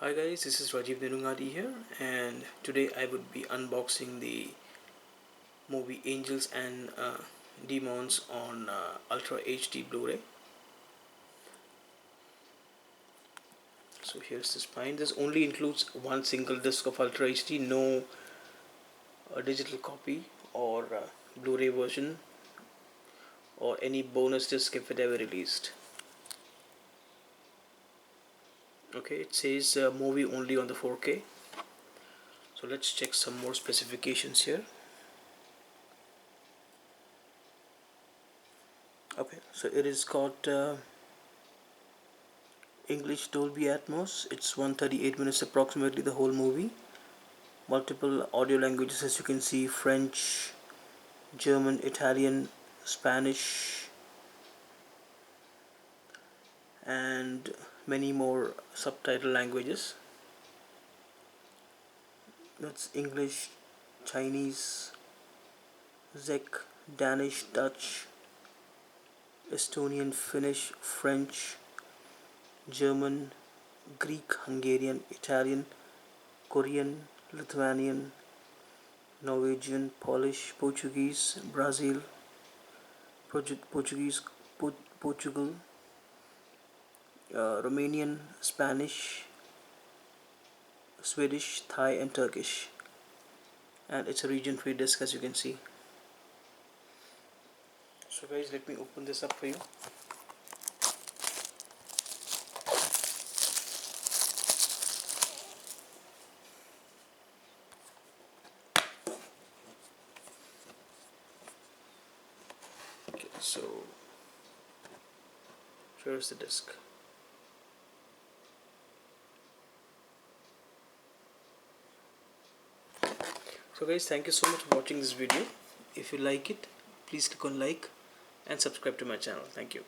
Hi guys, this is Rajiv Nedungadi here, and today I would be unboxing the movie Angels and Demons on Ultra HD Blu-ray. So here's the spine. This only includes one single disc of Ultra HD, no digital copy or Blu-ray version or any bonus disc if it ever released. Okay, it says movie only on the 4K. So let's check some more specifications here. Okay, so it is got English Dolby Atmos. It's 138 minutes approximately, the whole movie. Multiple audio languages, as you can see: French, German, Italian, Spanish, and many more subtitle languages. That's English, Chinese, Czech, Danish, Dutch, Estonian, Finnish, French, German, Greek, Hungarian, Italian, Korean, Lithuanian, Norwegian, Polish, Portuguese, Brazil, Portuguese, Portugal, Romanian, Spanish, Swedish, Thai, and Turkish. And it's a region free disc, as you can see. So guys, let me open this up for you. Okay, so here's the disc. So guys, thank you so much for watching this video. If you like it, please click on like and subscribe to my channel. Thank you.